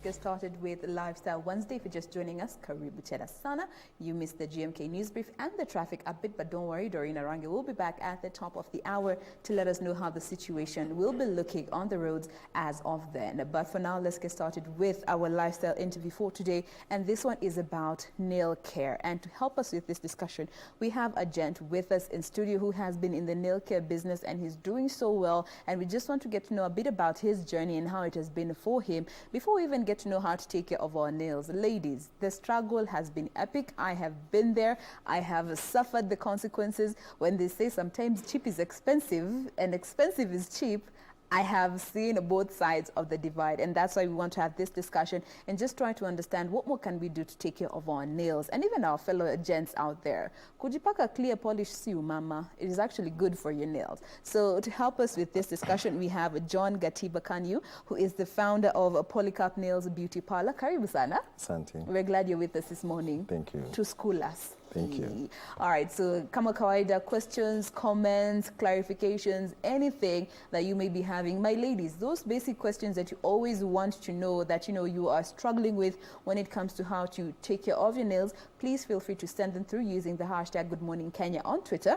get started with Lifestyle Wednesday. If you're just joining us, karibu tena sana. You missed the GMK news brief and the traffic update, but don't worry, Doreen Arangi will be back at the top of the hour to let us know how the situation will be looking on the roads as of then. But for now, let's get started with our lifestyle interview for today. And this one is about nail care. And to help us with this discussion, we have a gent with us in studio who has been in the nail care business and he's doing so well. And we just want to get to know a bit about his journey and how it has been for him before we even get to know how to take care of our nails. Ladies, the struggle has been epic. I have been there. I have suffered the consequences. When they say sometimes cheap is expensive and expensive is cheap, I have seen both sides of the divide, and that's why we want to have this discussion and just try to understand what more can we do to take care of our nails and even our fellow gents out there. Kujipaka clear polish siu mama, it is actually good for your nails. So to help us with this discussion, we have John Gatiba Kanyu, who is the founder of Polycarp Nails Beauty Parlor. Karibu sana. Asante. We're glad you're with us this morning. Thank you. To school us. Thank you. All right, so kama kawaida, questions, comments, clarifications, anything that you may be having. My ladies, those basic questions that you always want to know that you are struggling with when it comes to how to take care of your nails, please feel free to send them through using the hashtag Good Morning Kenya on Twitter.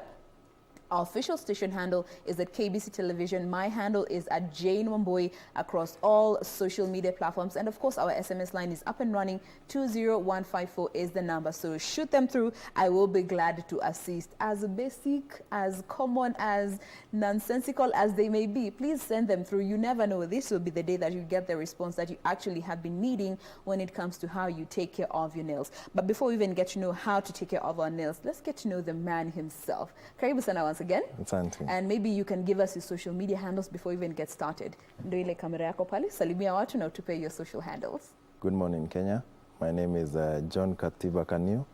Our official station handle is at KBC Television. My handle is at Jane Wamboi across all social media platforms. And of course, our SMS line is up and running. 20154 is the number. So shoot them through. I will be glad to assist. As basic, as common, as nonsensical as they may be, please send them through. You never know. This will be the day that you get the response that you actually have been needing when it comes to how you take care of your nails. But before we even get to know how to take care of our nails, let's get to know the man himself. Karibu sana once again. Asante. And maybe you can give us your social media handles before we even get started. Ndio ile kamera yako pale, salimia watu na utupe your social handles. Good morning, Kenya. My name is John Katiba Kanyu,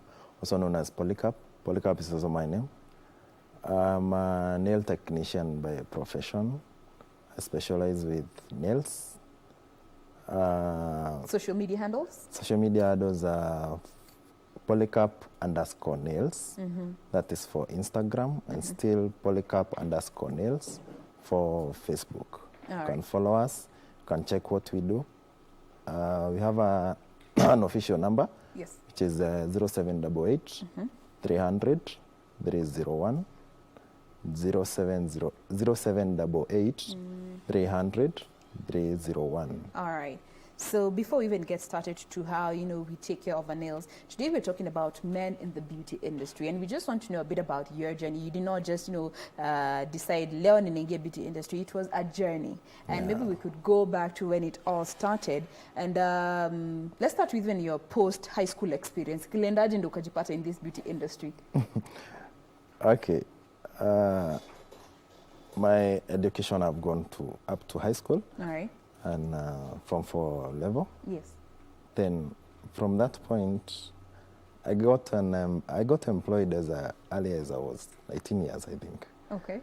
also known as Polycarp. Polycarp is also my name. I'm a nail technician by profession. I specialize with nails. Social media handles? Social media handles are Polycarp_nails. That is for Instagram, and still Polycarp_nails for Facebook. You can follow us, you can check what we do. We have an official number, yes, which is 0788 300 301, 0788 300 301. All right. So before we even get started to how, we take care of our nails, today we're talking about men in the beauty industry. And we just want to know a bit about your journey. You did not just, decide leo nineingia beauty industry. It was a journey. And maybe we could go back to when it all started. And let's start with when your post-high school experience. Kilendaje ndo ukajipata in this beauty industry? Okay. My education, I've gone up to high school. All right. And from 4 level. Yes. Then from that point, I got employed as early as I was 19 years, I think. Okay.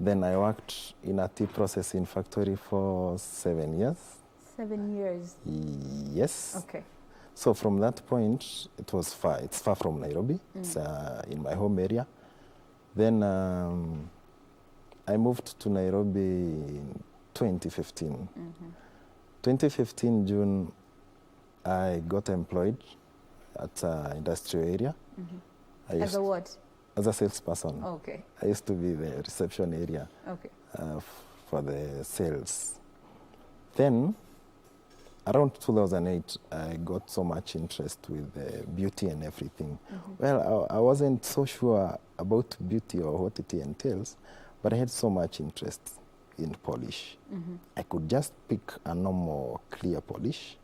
Then I worked in a tea processing factory for 7 years. 7 years? Yes. Okay. So from that point, it was far. It's far from Nairobi. It's in my home area. Then I moved to Nairobi in 2015. 2015 June, I got employed at an industrial area. As a what? As a salesperson. Okay. I used to be the reception area. Okay. For the sales. Then, around 2008, I got so much interest with beauty and everything. Well, I wasn't so sure about beauty or what it entails, but I had so much interest in polish. I could just pick a normal clear polish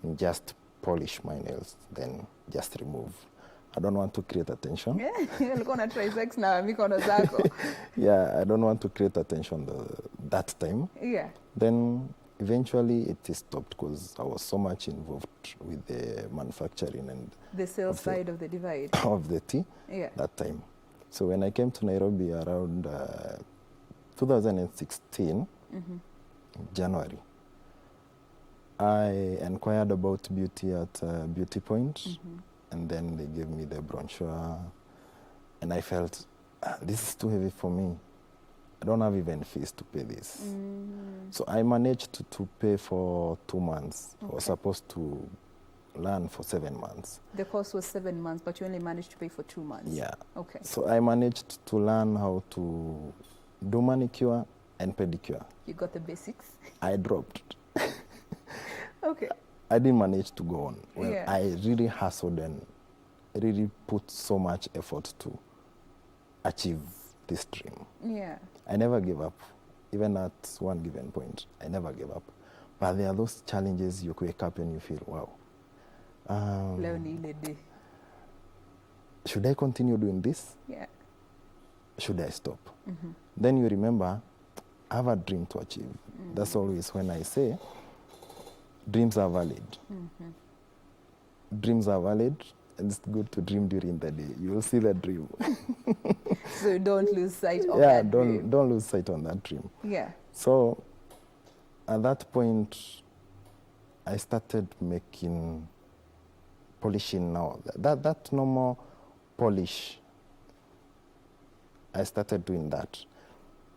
and just polish my nails, then just remove. I don't want to create attention. Yeah, try sex now, zako. Yeah, I don't want to create attention that time. Yeah. Then eventually it stopped because I was so much involved with the manufacturing and the sales side of the divide. Of the tea that time. So when I came to Nairobi around 2016, January, I inquired about beauty at Beauty Point, and then they gave me the brochure, and I felt, this is too heavy for me. I don't have even fees to pay this. So I managed to pay for 2 months. I was supposed to learn for 7 months. The course was 7 months, but you only managed to pay for 2 months. Yeah. Okay. So I managed to learn how to do manicure and pedicure. You got the basics. I dropped. Okay. I didn't manage to go on. Well, Yeah. I really hustled and really put so much effort to achieve this dream. Yeah. I never gave up, even at one given point. I never gave up. But there are those challenges you wake up and you feel, wow. Leo ni ile day. Should I continue doing this? Yeah. Should I stop? Then you remember, I have a dream to achieve. That's always when I say, dreams are valid. Dreams are valid, and it's good to dream during the day. You will see the dream. So don't lose sight of that dream. don't lose sight on that dream. Yeah. So at that point, I started making polishing now. That normal polish, I started doing that.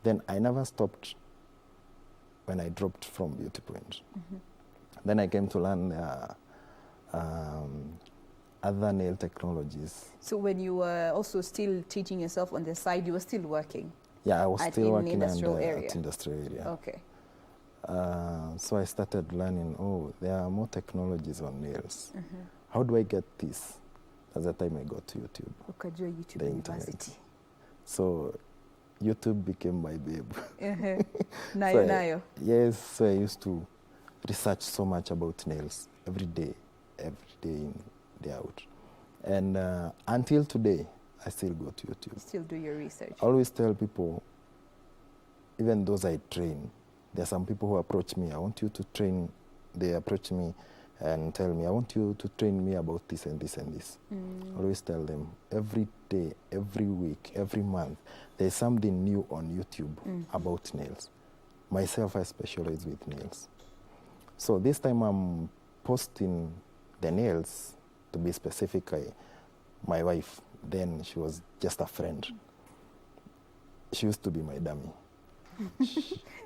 Then I never stopped when I dropped from Beauty Point. Then I came to learn other nail technologies. So when you were also still teaching yourself on the side, you were still working? Yeah, I was At still in working industrial area? at industrial area. Okay. So I started learning, there are more technologies on nails. How do I get this? At that time I got to YouTube. Ukajua YouTube The University. internet. So YouTube became my babe. Nayo, nayo. Yes, so I used to research so much about nails every day in, day out. And until today, I still go to YouTube. Still do your research. I always tell people, even those I train, there are some people who approach me, I want you to train, they approach me and tell me, I want you to train me about this and this and this. I always tell them, every day, every week, every month, there's something new on YouTube about nails. Myself, I specialize with nails. So this time I'm posting the nails, to be specific, my wife, then she was just a friend. She used to be my dummy.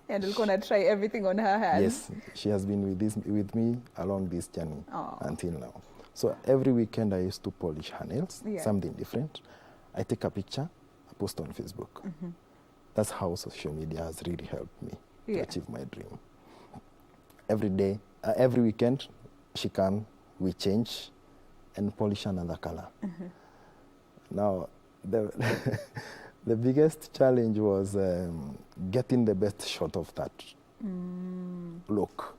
And we're going to try everything on her hand. Yes, she has been with me along this journey Aww. until now. So every weekend I used to polish her nails, something different. I take a picture, I post on Facebook. That's how social media has really helped me to achieve my dream. Every day, every weekend, she can, we change and polish another color. Now, the biggest challenge was getting the best shot of that look.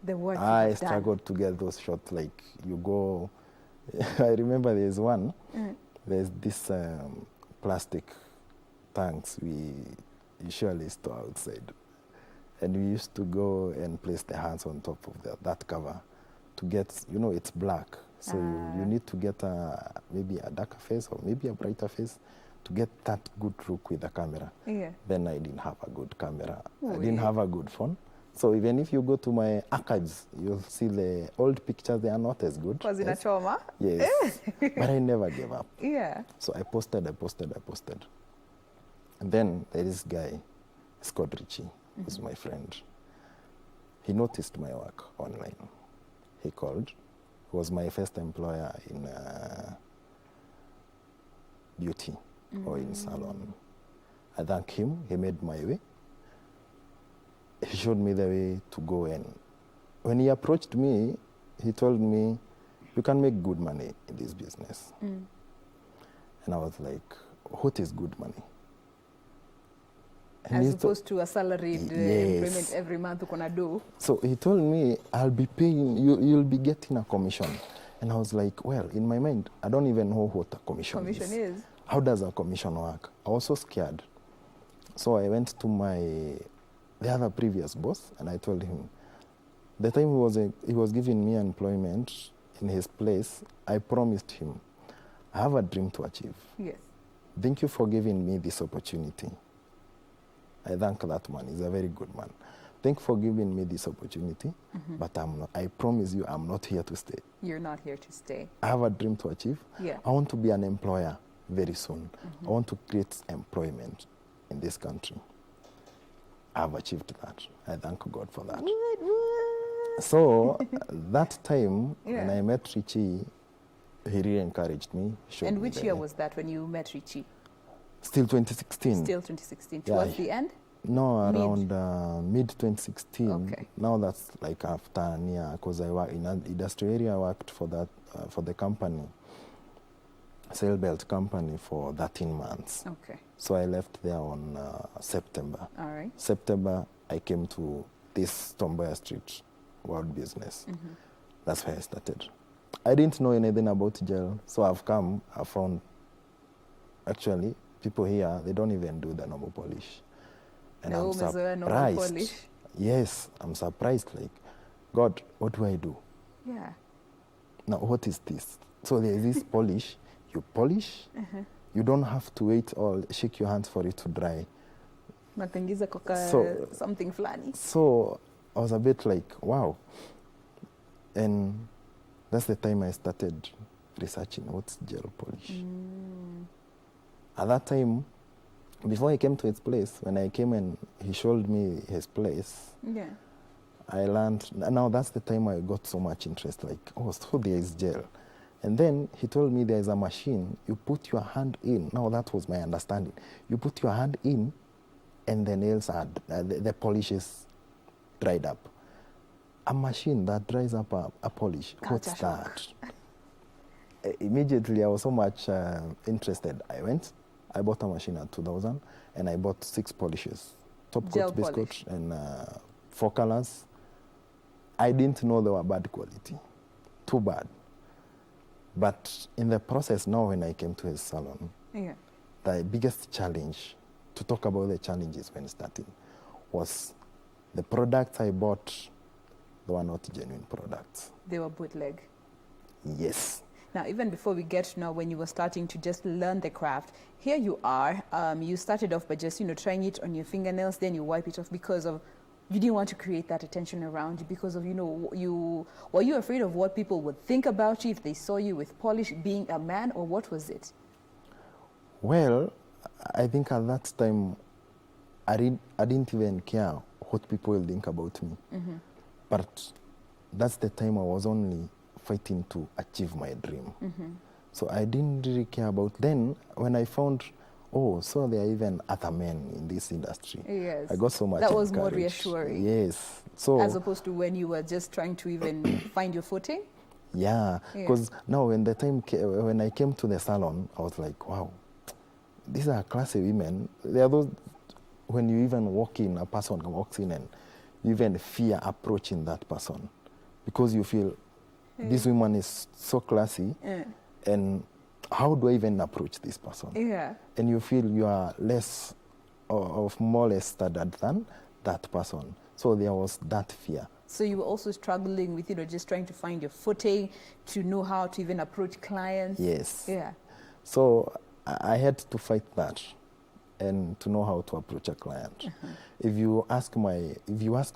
The work I struggled to get those shots. Like you go, I remember there's one. There's this plastic tanks we usually store outside, and we used to go and place the hands on top of that cover to get, it's black, so you need to get maybe a darker face or maybe a brighter face to get that good look with the camera. Then I didn't have a good camera. I didn't have a good phone. So even if you go to my archives, you'll see the old pictures, they are not as good. Was in a trauma? Yes. But I never gave up. Yeah. So I posted. And then there is this guy, Scott Ritchie, who's my friend. He noticed my work online. He called. He was my first employer in beauty or in salon. I thank him. He made my way. He showed me the way to go, and when he approached me, he told me, you can make good money in this business. And I was like, what is good money? And as opposed to a salaried employment every month you're gonna do. So he told me, I'll be paying, you'll be getting a commission. And I was like, well, in my mind, I don't even know what a commission is. How does a commission work? I was so scared. So I went to the other previous boss, and I told him, the time he was giving me employment in his place, I promised him, I have a dream to achieve. Yes. Thank you for giving me this opportunity. I thank that man. He's a very good man. Thank you for giving me this opportunity, but I promise you I'm not here to stay. You're not here to stay. I have a dream to achieve. Yeah. I want to be an employer very soon. I want to create employment. in this country. I've achieved that. I thank God for that. What? So that time, Yeah. when I met Richie, he really encouraged me. showed And me which the- year was that when you met Richie? Still 2016. Still 2016. Yeah, Towards the end? No, Mid? around mid 2016. Okay. Now that's like after a year, because I work in an industrial area. I worked for that for the company, Sail Belt company, for 13 months. Okay. So I left there on September. All right. September, I came to this Tomboya Street World Business. Mm-hmm. That's where I started. I didn't know anything about gel, so I found, actually, people here, they don't even do the normal polish. And No, I'm Mezoa, normal surprised. polish. Yes, I'm surprised, like, God, what do I do? Yeah. Now, what is this? So there is this polish, you polish, you don't have to wait or shake your hands for it to dry. Natengiza koka So- something flani. So I was a bit like, wow. And that's the time I started researching what's gel polish. At that time, before I came to his place, when I came and he showed me his place, Yeah. I learned. Now that's the time I got so much interest, like, oh, so there is gel. And then he told me there is a machine, you put your hand in. Now that was my understanding. You put your hand in, and the nails are, the polish is dried up. A machine that dries up a polish, what's Culture that? shock. Immediately, I was so much interested. I bought a machine at 2000, and I bought 6 polishes. Top Gel coat, biscuit, polish. and 4 colors. I didn't know they were bad quality. Too bad. But in the process now, when I came to his salon, Yeah. the biggest challenge, to talk about the challenges when starting, was the products I bought, they were not genuine products. They were bootleg. Yes. Now, even before we get to now, when you were starting to just learn the craft, here you are. You started off by just, trying it on your fingernails, then you wipe it off because of, you didn't want to create that attention around you because of, were you afraid of what people would think about you if they saw you with polish, being a man, or what was it? Well, I think at that time, I didn't even care what people will think about me. But that's the time I was only fighting to achieve my dream. So I didn't really care about. Then when I found, oh, so there are even other men in this industry. Yes. I got so much That was more encouraged. reassuring. Yes. So As opposed to when you were just trying to even find your footing? yeah, Yeah. because now when I came to the salon, I was like, wow, these are classy women. There are those, when you even walk in, a person walks in and you even fear approaching that person because you feel this woman is so classy Yeah. and how do I even approach this person? Yeah. And you feel you are less of more less standard than that person. So there was that fear. So you were also struggling with, just trying to find your footing, to know how to even approach clients. Yes. Yeah. So I had to fight that and to know how to approach a client. If you ask most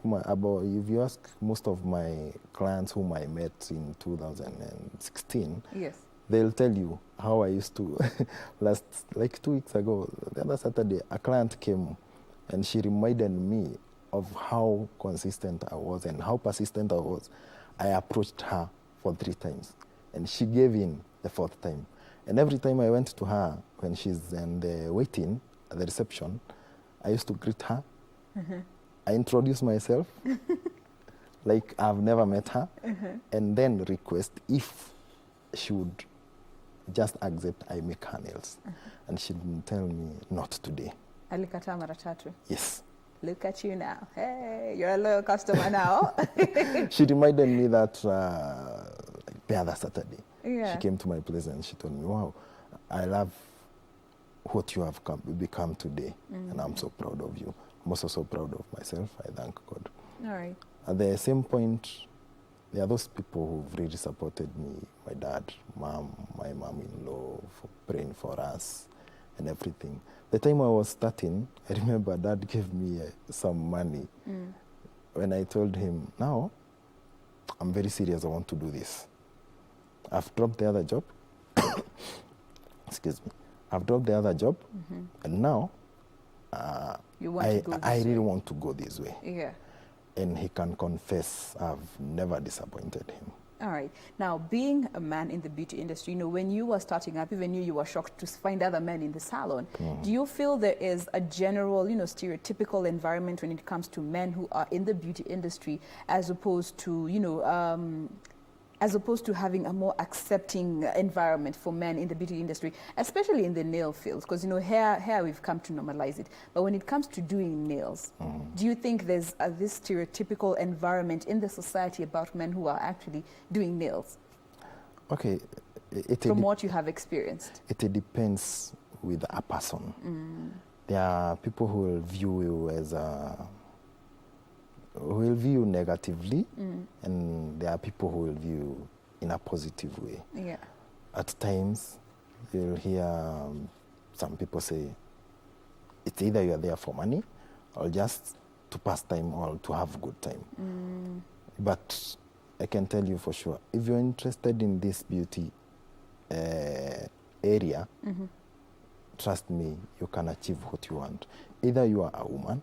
of my clients whom I met in 2016, Yes. they'll tell you how I used to like 2 weeks ago, the other Saturday, a client came and she reminded me of how consistent I was and how persistent I was. I approached her for 3 times and she gave in the 4th time. And every time I went to her, when she's in the waiting at the reception, I used to greet her. I introduce myself like I've never met her, and then request if she would just accept I make her nails. And she didn't tell me, not today. Alikataa mara tatu. Yes. Look at you now. Hey, you're a loyal customer now. She reminded me that the other Saturday, Yeah. she came to my place and she told me, wow, I love what you have become today, and I'm so proud of you. I'm also so proud of myself. I thank God. All right. At the same point, there are those people who've really supported me, my dad, mom, my mom-in-law, for praying for us and everything. The time I was starting, I remember Dad gave me some money. When I told him, now, I'm very serious, I want to do this. I've dropped the other job. Excuse me. I've dropped the other job, and now You want to go I this really way. want to go this way. Yeah. And he can confess I've never disappointed him. All right. Now, being a man in the beauty industry, when you were starting up, even you were shocked to find other men in the salon. Do you feel there is a general, stereotypical environment when it comes to men who are in the beauty industry, as opposed to, having a more accepting environment for men in the beauty industry, especially in the nail fields? Because, hair we've come to normalize it. But when it comes to doing nails, do you think there's this stereotypical environment in the society about men who are actually doing nails? Okay. From what you have experienced? It depends with a person. There are people who will view you as who will view you negatively, and there are people who will view you in a positive way. Yeah. At times, you'll hear some people say, it's either you're there for money or just to pass time or to have a good time. But I can tell you for sure, if you're interested in this beauty area, trust me, you can achieve what you want. Either you are a woman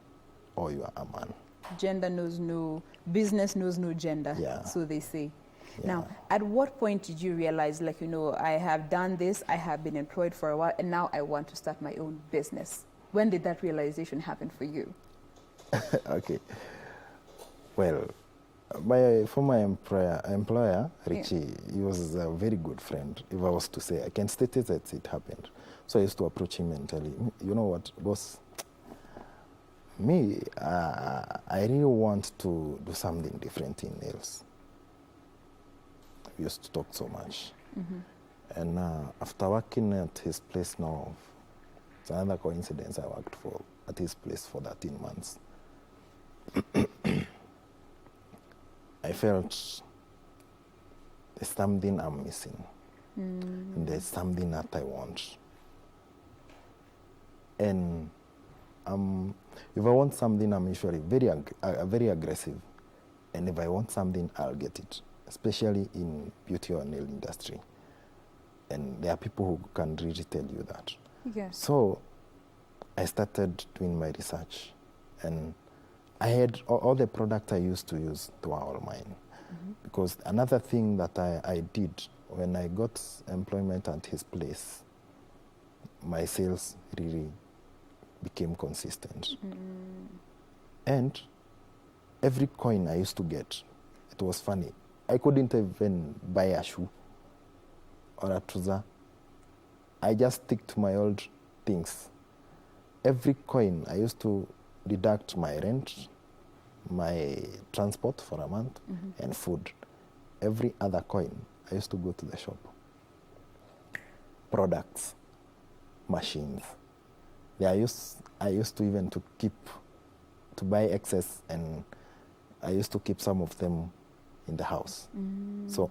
or you are a man. Gender knows no, business knows no gender, so they say. Now, at what point did you realize, I have done this, I have been employed for a while, and now I want to start my own business? When did that realization happen for you? Okay. Well, my former employer, Richie, he was a very good friend. If I was to say, I can state it that it happened. So I used to approach him and tell him, you know what, boss, me, I really want to do something different in nails. We used to talk so much. And after working at his place now, it's another coincidence, I worked at his place for 13 months. I felt there's something I'm missing. And there's something that I want. And if I want something, I'm usually very aggressive. And if I want something, I'll get it, especially in beauty or nail industry. And there are people who can really tell you that. Yeah. So I started doing my research, and I had all the products I used to use to all mine. Because another thing that I did when I got employment at his place, my sales really became consistent. And every coin I used to get, it was funny. I couldn't even buy a shoe or a trouser. I just stick to my old things. Every coin I used to deduct my rent, my transport for a month, and food. Every other coin, I used to go to the shop. Products, machines. I used to even to buy excess, and I used to keep some of them in the house. So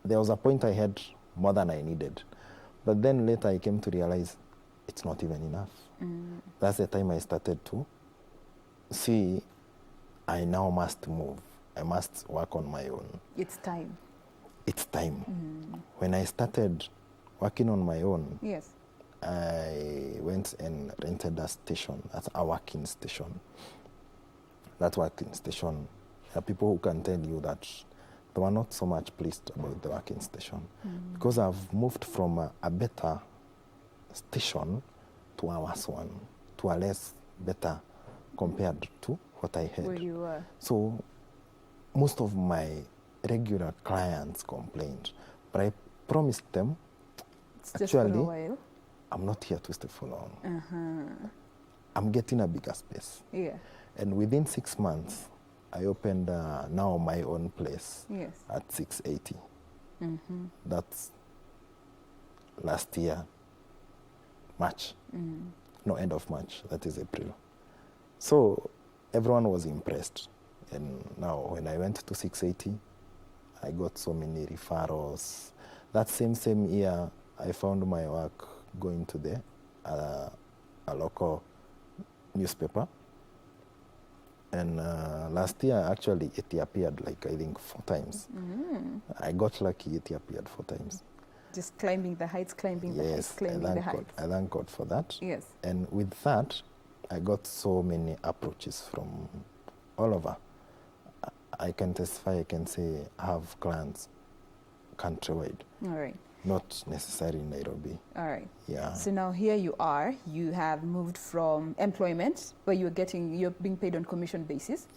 there was a point I had more than I needed. But then later I came to realize it's not even enough. That's the time I started to see I now must move. I must work on my own. It's time. It's time. When I started working on my own, Yes. I went and rented a station, a working station. That working station, there are people who can tell you that they were not so much pleased about the working station. Because I've moved from a better station to a worse one, to a less better compared to what I had. Where you were. So most of my regular clients complained, but I promised them, It's just for a actually, while. I'm not here to stay for long. I'm getting a bigger space. Yeah. And within 6 months, I opened now my own place Yes. at 680. That's last year, March. No, end of March. That is April. So everyone was impressed. And now when I went to 680, I got so many referrals. That same year, I found my work going to a local newspaper. And last year, actually, it appeared like, I think, 4 times. I got lucky, it appeared 4 times. Just climbing the heights, climbing the heights, climbing the heights. I thank God for that. Yes. And with that, I got so many approaches from all over. I can testify, I can say I have clients countrywide. All right. Not necessarily in Nairobi. All right. Yeah. So now here you are. You have moved from employment, where you're being paid on commission basis,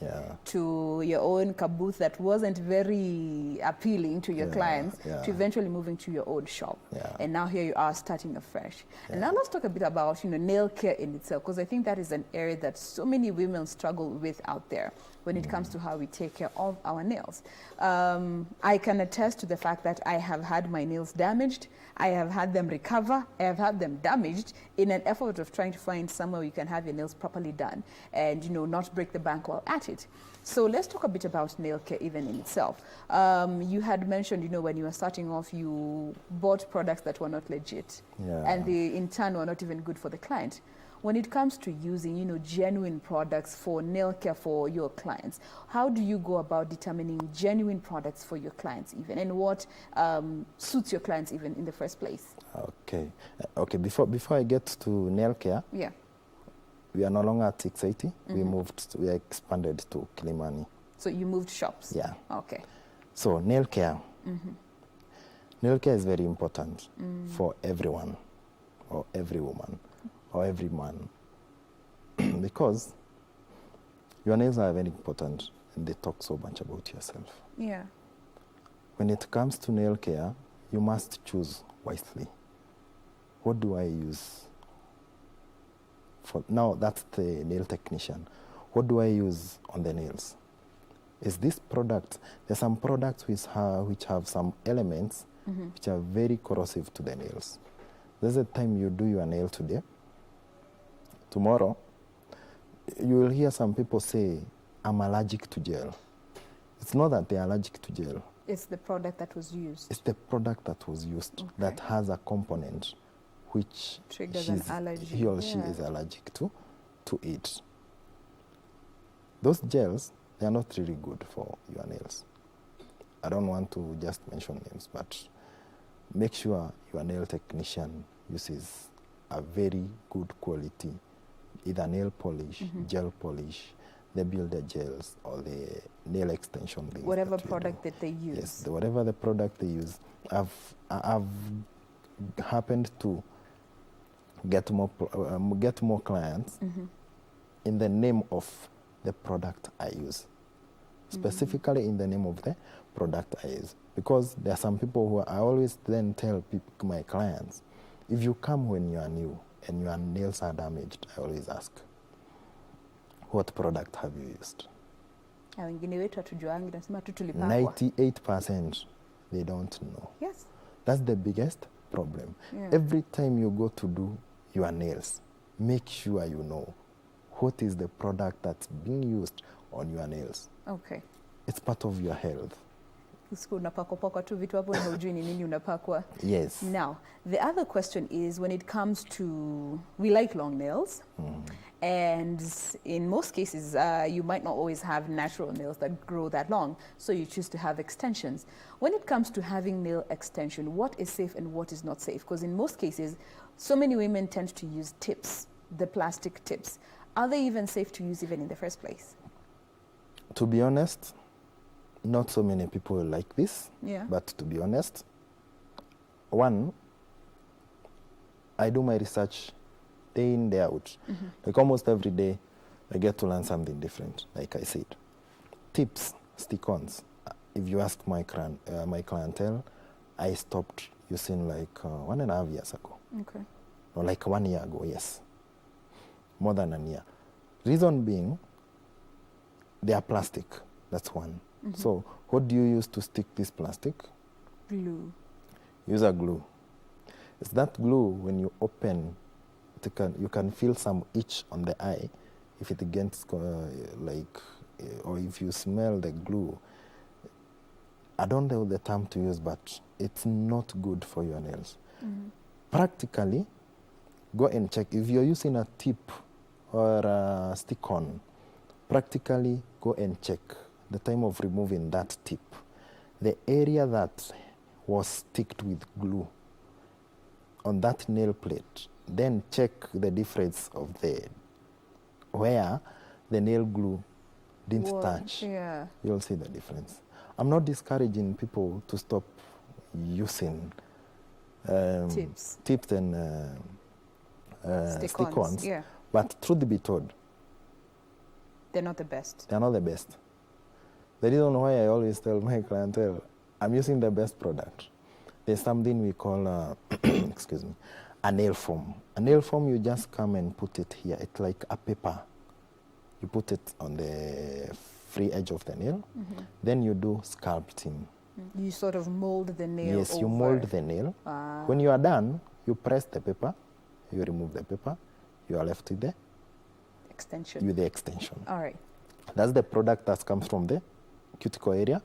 to your own caboose that wasn't very appealing to your clients, to eventually moving to your own shop. And now here you are starting afresh. And now let's talk a bit about nail care in itself, because I think that is an area that so many women struggle with out there when it comes to how we take care of our nails. I can attest to the fact that I have had my nails damaged, I have had them recover, I have had them damaged in an effort of trying to find somewhere you can have your nails properly done and not break the bank while at it. So let's talk a bit about nail care even in itself. You had mentioned, when you were starting off, you bought products that were not legit, and they in turn were not even good for the client. When it comes to using, genuine products for nail care for your clients, how do you go about determining genuine products for your clients even, and what suits your clients even in the first place? Okay. Before I get to nail care, we are no longer at 680. We expanded to Kilimani. So you moved shops? Yeah. Okay. So nail care. Nail care is very important for everyone, or every woman, or every man, because your nails are very important and they talk so much about yourself. Yeah. When it comes to nail care, you must choose wisely. What do I use? Now that's the nail technician. What do I use on the nails? Is this product, there's some products which have some elements which are very corrosive to the nails. There's a time you do your nail today, tomorrow, you will hear some people say, I'm allergic to gel. It's not that they're allergic to gel. It's the product that was used. It's the product that was used that has a component which triggers an allergy. He or she is allergic to it. Those gels, they are not really good for your nails. I don't want to just mention names, but make sure your nail technician uses a very good quality, either nail polish, gel polish, the builder gels, or the nail extension things. Whatever product that they use. Yes, whatever the product they use. I've happened to get more clients in the name of the product I use. Specifically in the name of the product I use. Because there are some people who I always then tell my clients, if you come when you are new and your nails are damaged, I always ask, what product have you used? 98% they don't know. Yes. That's the biggest problem. Every time you go to do your nails, make sure you know what is the product that's being used on your nails. Okay. It's part of your health. Yes. Now, the other question is, when it comes to, we like long nails, and in most cases, you might not always have natural nails that grow that long, so you choose to have extensions. When it comes to having nail extension, what is safe and what is not safe? Because in most cases, so many women tend to use tips, the plastic tips. Are they even safe to use even in the first place? To be honest, not so many people like this. Yeah. But to be honest, one, I do my research day in, day out. Like almost every day, I get to learn something different, like I said. Tips, stick-ons. If you ask my clientele, I stopped using like 1.5 years ago. Okay. Or like 1 year ago, yes. More than a year. Reason being, they are plastic. That's one. So what do you use to stick this plastic? Glue. Use a glue. It's that glue, when you open, you can feel some itch on the eye if it gets or if you smell the glue. I don't know the term to use, but it's not good for your nails. Practically, go and check. If you're using a tip or a stick-on, practically go and check the time of removing that tip. The area that was sticked with glue on that nail plate, then check the difference of the where the nail glue didn't Whoa, touch, yeah. you'll see the difference. I'm not discouraging people to stop using tips and stick-ons, yeah. but truth be told, They're not the best. they're not the best. The reason why I always tell my clientele, I'm using the best product. There's something we call, excuse me, a nail foam. A nail foam, you just come and put it here. It's like a paper. You put it on the free edge of the nail. Then you do sculpting. You sort of mold the nail. Yes, over. you mold the nail. Ah. When you are done, you press the paper, you remove the paper, you are left with the extension. All right. That's the product that comes from the cuticle area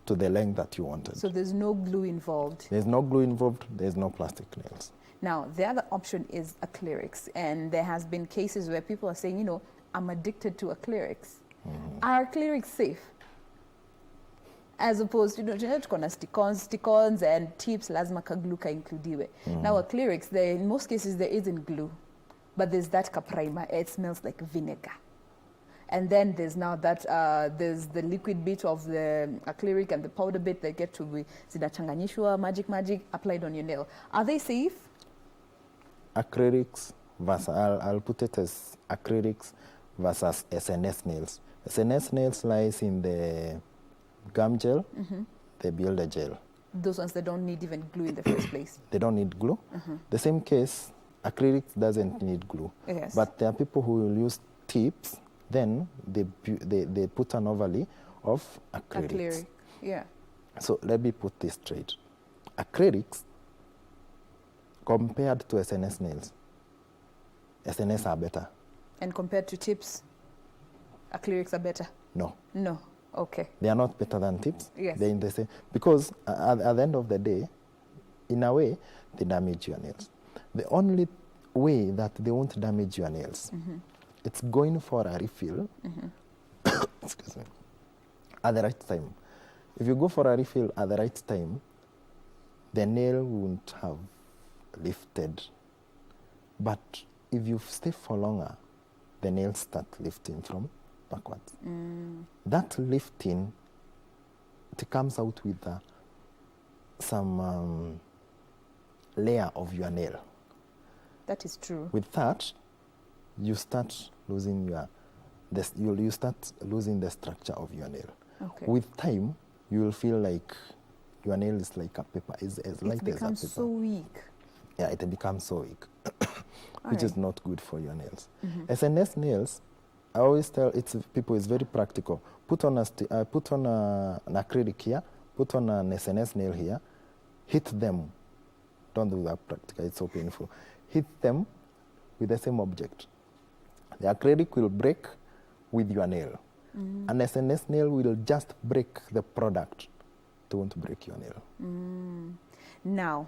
to the length that you wanted. So there's no glue involved. There's no glue involved, there's no plastic nails. Now, the other option is acrylics. And there has been cases where people are saying, you know, I'm addicted to acrylics. Are acrylics safe? As opposed to, you know, tuko na stick-ons and tips, lazima ka glue ka includiwe. Now, acrylics, in most cases, there isn't glue. But there's that primer. It smells like vinegar. And then there's now that, there's the liquid bit of the acrylic and the powder bit that get to be zinachanganyishwa, magic, applied on your nail. Are they safe? Acrylics versus, I'll put it as acrylics versus SNS nails. SNS nails lies in the gum gel, the builder gel. Those ones that don't need even glue in the first place. They don't need glue. The same case, acrylics doesn't need glue. Yes. But there are people who will use tips, then they put an overlay of acrylics. Acrylic, yeah. So let me put this straight. Acrylics, compared to SNS nails, SNS are better. And compared to tips, acrylics are better? No. No. Okay. They are not better than tips. Yes. They're in the same. Because at the end of the day, in a way, they damage your nails. The only way that they won't damage your nails, it's going for a refill, excuse me, at the right time. If you go for a refill at the right time, the nail won't have lifted. But if you stay for longer, the nails start lifting from backwards. That lifting, it comes out with some layer of your nail. That is true. With that, you start losing you start losing the structure of your nail. Okay. With time, you will feel like your nail is like a paper, is as light as a paper. It becomes so weak. Yeah, it becomes so weak, All which right. is not good for your nails. SNS nails, I always tell people it's very practical. Put on an acrylic here, put on an SNS nail here, hit them. Don't do that practical, it's so painful. Hit them with the same object. The acrylic will break with your nail. An SNS nail will just break the product. It won't break your nail. Now,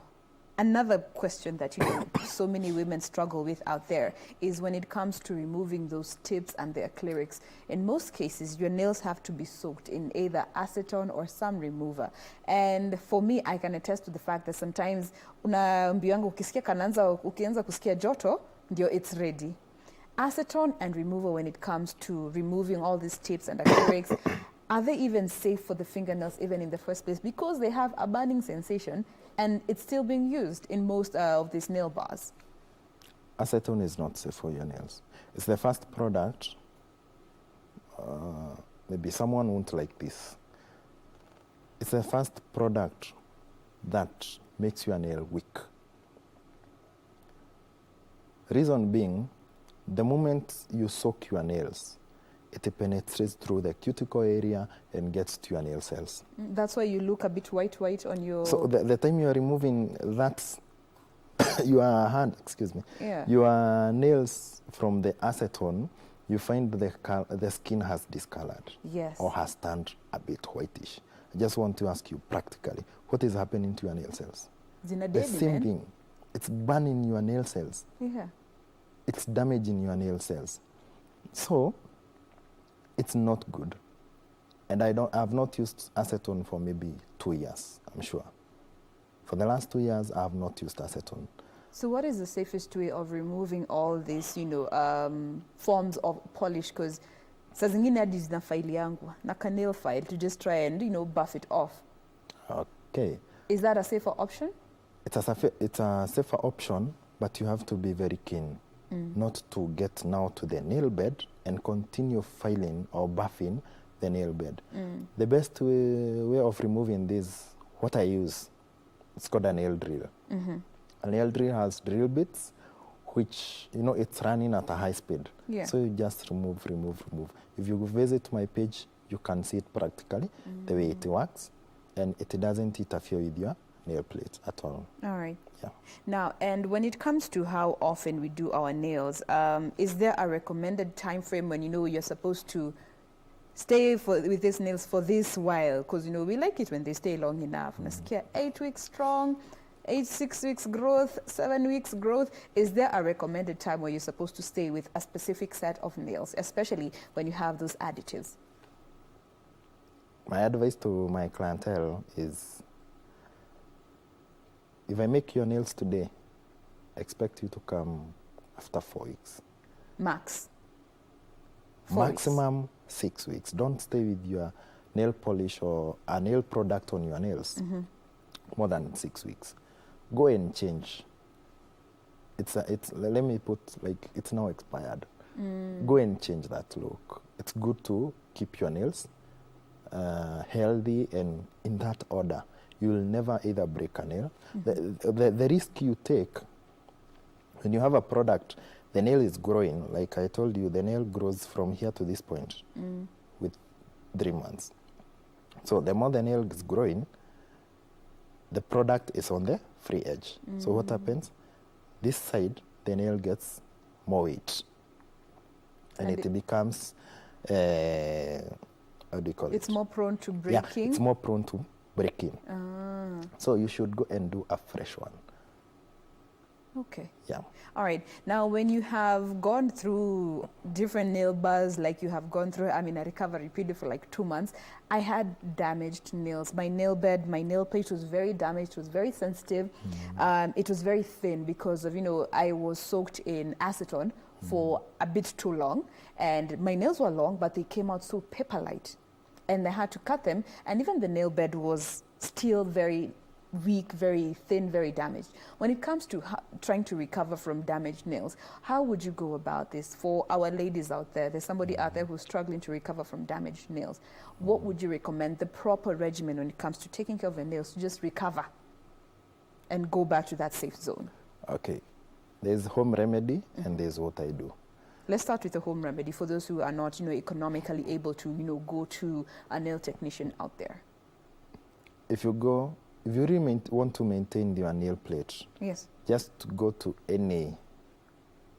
another question that so many women struggle with out there is when it comes to removing those tips and the acrylics. In most cases, your nails have to be soaked in either acetone or some remover. And for me, I can attest to the fact that sometimes unaambiwanga ukianza kusikia joto, ndio it's ready. Acetone and remover, when it comes to removing all these tips and acrylics, are they even safe for the fingernails even in the first place? Because they have a burning sensation and it's still being used in most of these nail bars. Acetone is not safe for your nails. It's the first product, maybe someone won't like this. It's the first product that makes your nail weak. Reason being, the moment you soak your nails, it penetrates through the cuticle area and gets to your nail cells. That's why you look a bit white on your... So the time you are removing that, your nails from the acetone, you find the skin has discolored. Yes. Or has turned a bit whitish. I just want to ask you practically, what is happening to your nail cells? The same thing. It's burning your nail cells. Yeah. It's damaging your nail cells. So, it's not good. And I've not used acetone for maybe 2 years, I'm sure. For the last 2 years, I have not used acetone. So what is the safest way of removing all these, forms of polish? Because saa zingine hadi zina file yangu na ka nail file to just try and, buff it off. Okay. Is that a safer option? It's a safer option, but you have to be very keen not to get now to the nail bed and continue filing or buffing the nail bed. The best way of removing this, what I use, it's called a nail drill. A nail drill has drill bits, which, it's running at a high speed. Yeah. So you just remove. If you visit my page, you can see it practically, the way it works, and it doesn't interfere with your nail plate at all. All right. Yeah. Now, and when it comes to how often we do our nails, is there a recommended time frame when you're supposed to stay with these nails for this while? Because we like it when they stay long enough. Nasikia 8 weeks strong, 6 weeks growth, 7 weeks growth. Is there a recommended time where you're supposed to stay with a specific set of nails, especially when you have those additives? My advice to my clientele is, if I make your nails today, expect you to come after 4 weeks. Max? Maximum 6 weeks. Don't stay with your nail polish or a nail product on your nails more than 6 weeks. Go and change. Let me put, like, it's now expired. Go and change that look. It's good to keep your nails healthy and in that order. You will never either break a nail. The risk you take when you have a product, the nail is growing. Like I told you, the nail grows from here to this point with 3 months. So the more the nail is growing, the product is on the free edge. So what happens? This side, the nail gets more weight. And it becomes, how do you call it? It's more prone to breaking? Yeah, it's more prone to breaking. So you should go and do a fresh one. Okay. Yeah. All right. Now, when you have gone through different nail bars, like you have gone through, a recovery period for like 2 months, I had damaged nails. My nail bed, my nail plate was very damaged. It was very sensitive. It was very thin because of, I was soaked in acetone for a bit too long. And my nails were long, but they came out so paper-light. And I had to cut them. And even the nail bed was still very weak, very thin, very damaged. When it comes to trying to recover from damaged nails, how would you go about this for our ladies out there? There's somebody out there who's struggling to recover from damaged nails. What would you recommend, the proper regimen when it comes to taking care of your nails to just recover and go back to that safe zone? Okay. There's home remedy and there's what I do. Let's start with the home remedy for those who are not, economically able to, go to a nail technician out there. If you really want to maintain your nail plate, yes, just go to any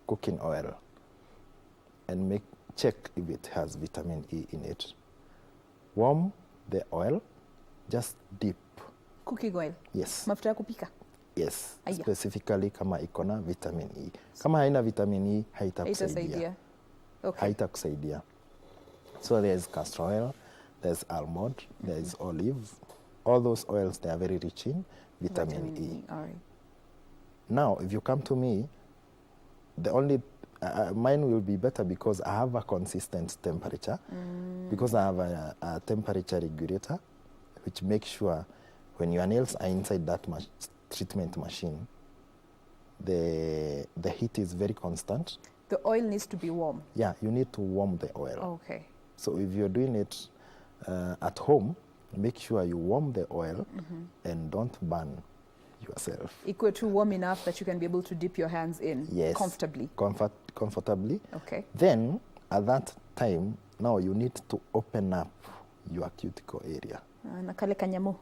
cooking oil and check if it has vitamin E in it. Warm the oil, just dip. Cooking oil? Yes. Mafuta ya kupika? Yes, Aya. Specifically kama iko na vitamin E. Kama haina vitamin E, haitakusaidia. Okay. Haitakusaidia. So there's castor oil, there's almond, there's olive. All those oils, they are very rich in vitamin E. All right. Now, if you come to me, the only mine will be better because I have a consistent temperature. Because I have a temperature regulator, which makes sure when your nails are inside that treatment machine, the heat is very constant. The oil needs to be warm? Yeah, you need to warm the oil. Okay. So if you're doing it at home, make sure you warm the oil and don't burn yourself. Equal to warm enough that you can be able to dip your hands in comfortably. Comfortably. Okay. Then at that time, now you need to open up your cuticle area. Na kale kanyamo.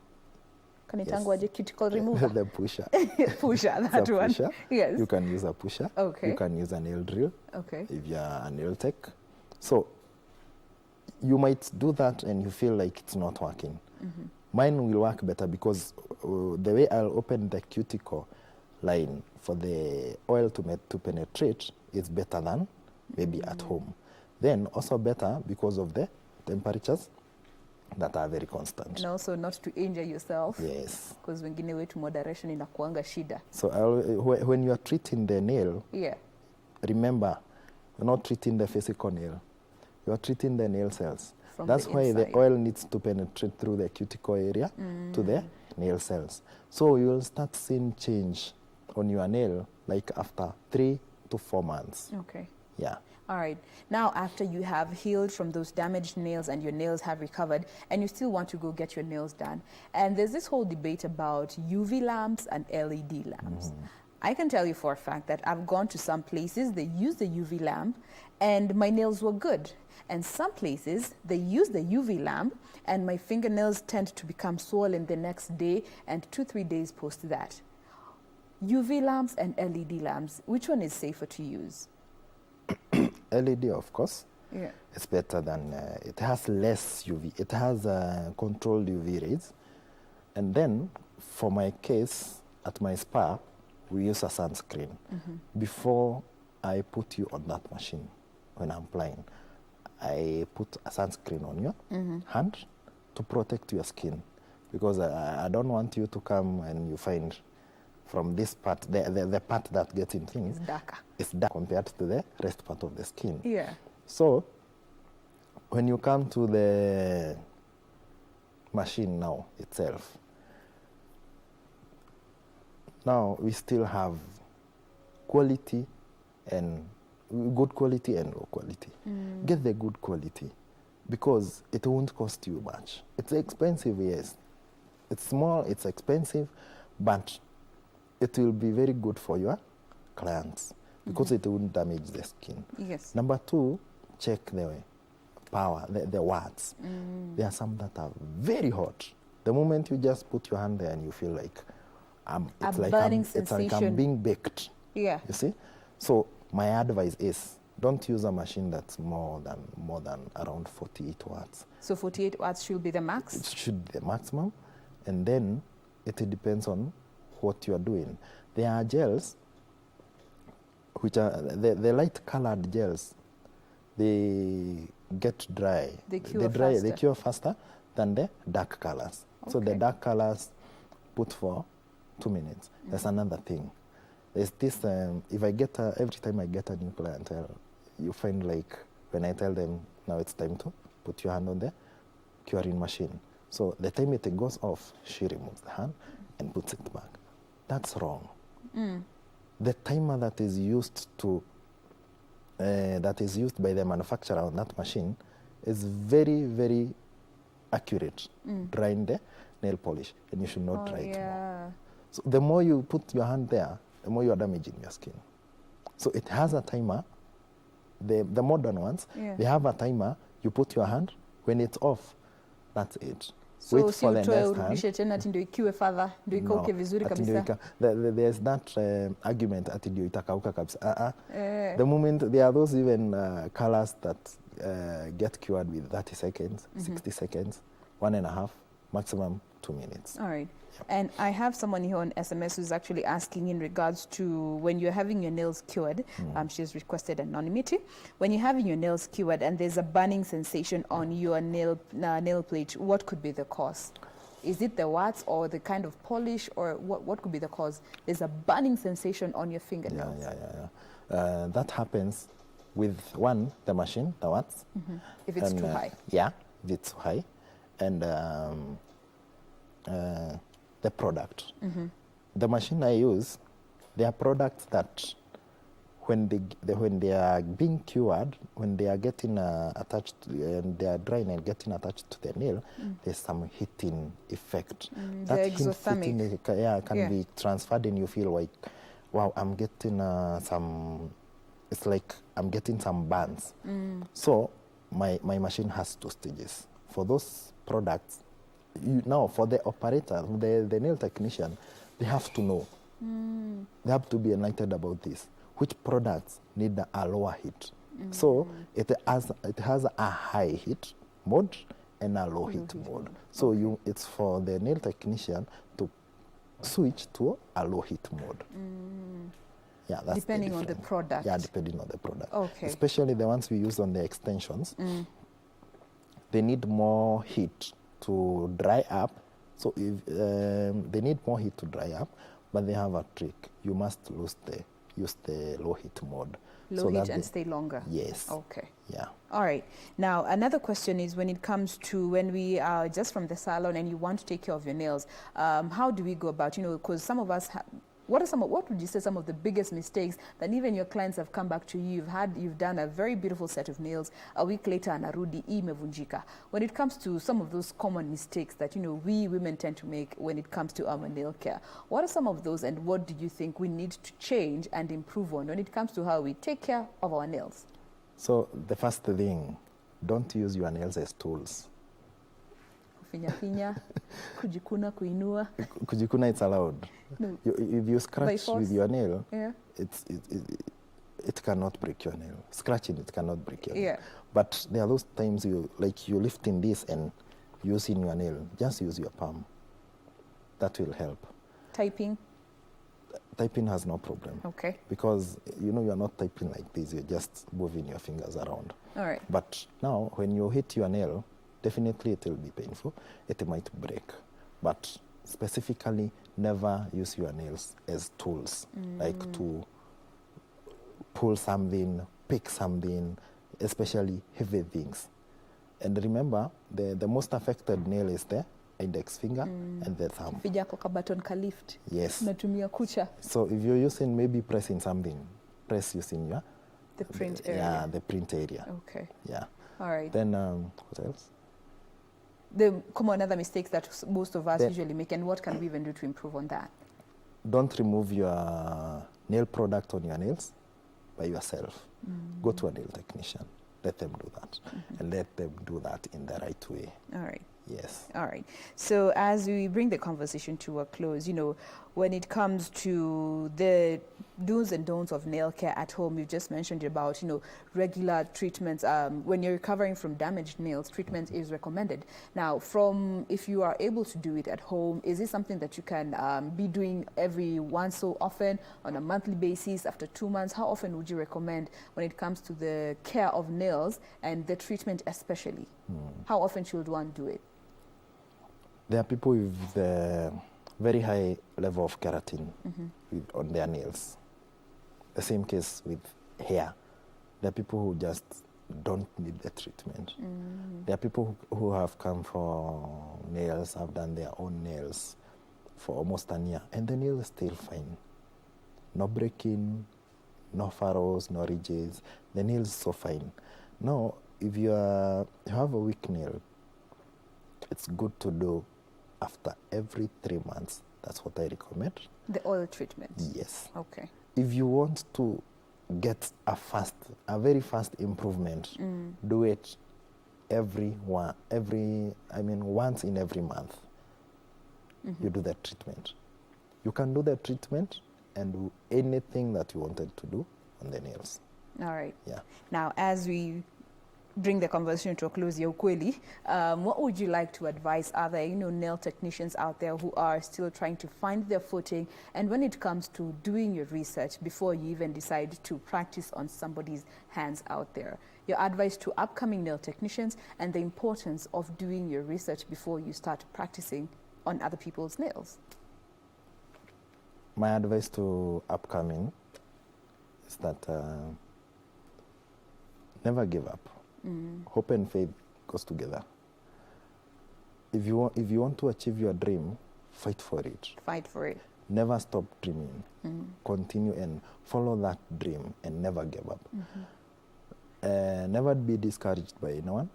Kanitangwaje cuticle remover? The pusher. Pusher, that one. Pusher. Yes. You can use a pusher. Okay. You can use a nail drill. Okay. If you're a nail tech. So you might do that and you feel like it's not working. Mine will work better because the way I'll open the cuticle line for the oil to penetrate is better than maybe at home. Then also better because of the temperatures that are very constant. And also not to injure yourself. Yes. Because wengine wetu moderation inakuanga shida. So when you are treating the nail, Yeah. remember, you're not treating the physical nail. You are treating the nail cells. From That's the why inside. the oil needs to penetrate through the cuticle area to the nail cells. So you'll start seeing change on your nail like after 3 to 4 months. Okay. Yeah. All right. Now, after you have healed from those damaged nails and your nails have recovered, and you still want to go get your nails done, and there's this whole debate about UV lamps and LED lamps. I can tell you for a fact that I've gone to some places, they use the UV lamp, and my nails were good. And some places, they use the UV lamp, and my fingernails tend to become swollen the next day and 2-3 days post that. UV lamps and LED lamps, which one is safer to use? LED, of course. Yeah. It's better than, it has less UV. It has controlled UV rays. And then, for my case, at my spa, we use a sunscreen. Before I put you on that machine, when I'm applying, I put a sunscreen on your hand to protect your skin. Because I don't want you to come and you find from this part, the part that gets in things, It's darker. it's dark compared to the rest part of the skin. Yeah. So, when you come to the machine now itself, now we still have quality and good quality and low quality. Get the good quality because it won't cost you much. It's expensive, yes. It's small, it's expensive, but it will be very good for your clients because it won't damage the skin. Yes. Number 2, check the power, the watts. There are some that are very hot. The moment you just put your hand there and you feel like it's like burning it's like I'm sensation. being baked. Yeah. You see? So my advice is don't use a machine that's more than around 48 watts. So 48 watts should be the max? It should be the maximum, and then it depends on what you are doing. There are gels, which are the light-colored gels. They get dry. They cure faster. They cure faster than the dark colors. So the Okay. dark colors put for 2 minutes. That's another thing. There's this, if I get, every time I get a new clientele, you find like when I tell them, now it's time to put your hand on the curing machine. So the time it goes off, she removes the hand and puts it back. That's wrong. The timer that is used by the manufacturer on that machine is very, very accurate, drying the nail polish, and you should not dry it more. So the more you put your hand there, the more you are damaging your skin. So it has a timer. The modern ones, they have a timer. You put your hand, when it's off, that's it. So Wait for the next urudishe tena ati ndio ikiwe fadha, ndio ikauke vizuri ati ndio kabisa. There's that argument ati ndio itakauka kabisa. The moment, there are those even colors that get cured with 30 seconds, 60 seconds, 1.5, maximum 2 minutes. All right. And I have someone here on SMS who's actually asking in regards to when you're having your nails cured, she's requested anonymity. When you're having your nails cured and there's a burning sensation on your nail plate, what could be the cause? Is it the wax or the kind of polish, or what could be the cause? There's a burning sensation on your fingernails. Yeah. That happens with, one, the machine, the wax. If it's too high. Yeah, if it's too high. And the product. The machine I use, there are products that when they are being cured, when they are getting attached, and they are drying and getting attached to the nail, there's some heating effect. That heating can be transferred, and you feel like, wow, I'm getting it's like I'm getting some burns. So my machine has 2 stages. For those products, now for the operator, the nail technician, they have to know. They have to be enlightened about this. Which products need a lower heat? So it has a high heat mode and a low heat mode. So it's for the nail technician to switch to a low heat mode. Yeah, that's depending on the product. Yeah, depending on the product. Okay. Especially the ones we use on the extensions. They need more heat to dry up. So if they need more heat to dry up, but they have a trick. You must use the low heat mode. Low heat and stay longer? Yes. Okay. Yeah. All right. Now, another question is when it comes to when we are just from the salon and you want to take care of your nails, how do we go about, because some of us what would you say some of the biggest mistakes that even your clients have come back to you? You've done a very beautiful set of nails. A week later, anarudi imevunjika. When it comes to some of those common mistakes that we women tend to make when it comes to our nail care, what are some of those, and what do you think we need to change and improve on when it comes to how we take care of our nails? So the first thing, don't use your nails as tools. Finya, kujikuna, kuinua. Kujikuna, it's allowed. No. If you scratch with your nail, yeah. it cannot break your nail. Scratching, it cannot break your nail. Yeah. But there are those times you lifting this and using your nail. Just use your palm. That will help. Typing? Typing has no problem. Okay. Because, you're not typing like this. You're just moving your fingers around. All right. But now, when you hit your nail, definitely it will be painful. It might break. But specifically, never use your nails as tools, like to pull something, pick something, especially heavy things. And remember, the most affected nail is the index finger and the thumb. Yes. So if you're using, maybe pressing something, press using the print area. Yeah, the print area. Okay. Yeah. All right. Then what else? The common other mistakes that most of us usually make, and what can we even do to improve on that? Don't remove your nail product on your nails by yourself. Go to a nail technician. Let them do that. And let them do that in the right way. All right. Yes. All right. So as we bring the conversation to a close, when it comes to the do's and don'ts of nail care at home, you just mentioned about, regular treatments. When you're recovering from damaged nails, treatment is recommended. Now, if you are able to do it at home, is this something that you can be doing every once so often, on a monthly basis, after 2 months? How often would you recommend when it comes to the care of nails and the treatment especially? How often should one do it? There are people with the very high level of keratin on their nails. The same case with hair. There are people who just don't need the treatment. There are people who have come for nails, have done their own nails for almost a year, and the nail is still fine. No breaking, no furrows, no ridges. The nail is so fine. Now, if you have a weak nail, it's good to do after every 3 months. That's what I recommend. The oil treatment? Yes. Okay. If you want to get a very fast improvement, do it once in every month. You do that treatment. You can do the treatment and do anything that you wanted to do on the nails. All right. Yeah. Now, as we bring the conversation to a close, Ukweli, what would you like to advise other, nail technicians out there who are still trying to find their footing, and when it comes to doing your research before you even decide to practice on somebody's hands out there? Your advice to upcoming nail technicians and the importance of doing your research before you start practicing on other people's nails. My advice to upcoming is that never give up. Hope and faith goes together. If you want to achieve your dream, fight for it. Fight for it. Never stop dreaming. Continue and follow that dream and never give up. Never be discouraged by anyone.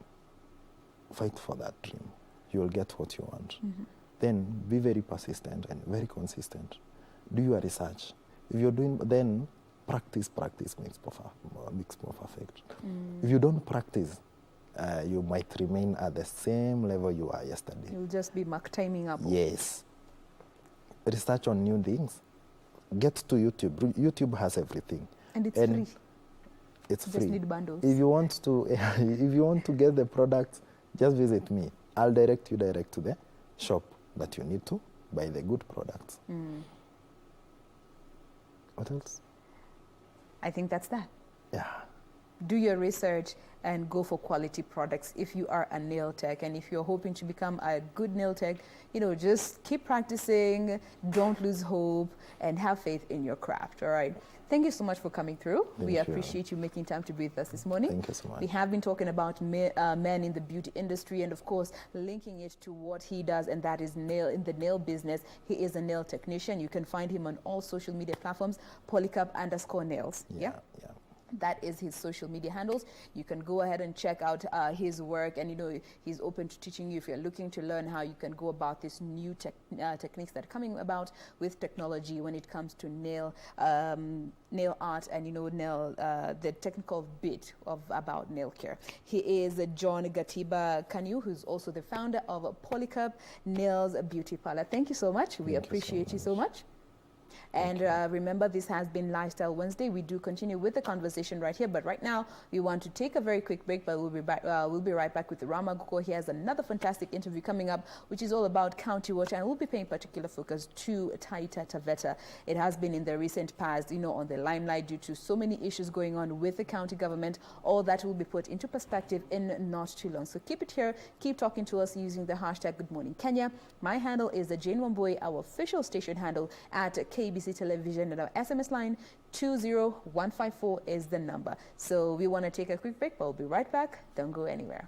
Fight for that dream. You will get what you want. Then be very persistent and very consistent. Do your research. If you're doing, then practice makes more perfect. If you don't practice, you might remain at the same level you were yesterday. You'll just be timing up. Yes. Research on new things. Get to YouTube. YouTube has everything. And it's free. It's you free. Just need bundles. If you want to get the product, just visit me. I'll direct you to the shop that you need to buy the good products. What else? I think that's that. Yeah. do your research and go for quality products if you are a nail tech. And if you're hoping to become a good nail tech, you know, just keep practicing, don't lose hope, and have faith in your craft, all right? Thank you so much for coming through. We appreciate you making time to be with us this morning. Thank you so much. We have been talking about men in the beauty industry, and of course, linking it to what he does, and that is in the nail business. He is a nail technician. You can find him on all social media platforms, Polycarp_nails. Yeah. That is his social media handles. You can go ahead and check out his work, and you know he's open to teaching you if you're looking to learn how you can go about this new techniques that are coming about with technology when it comes to nail art and, you know, the technical bit about nail care. He is John Gatiba Kanyu, who's also the founder of Polycarp Nails Beauty Parlor. Thank you so much. We appreciate you so much. And remember, this has been Lifestyle Wednesday. We do continue with the conversation right here, but right now we want to take a very quick break, but we'll be right back with Rama Guko. He has another fantastic interview coming up, which is all about county water, and we'll be paying particular focus to Taita Taveta. It has been in the recent past, you know, on the limelight due to so many issues going on with the county government. All that will be put into perspective in not too long. So keep it here. Keep talking to us using the hashtag Good Morning Kenya. My handle is the Jane Wambui, our official station handle at KBC Television, and our SMS line 20154 is the number. So we want to take a quick break, but we'll be right back. Don't go anywhere.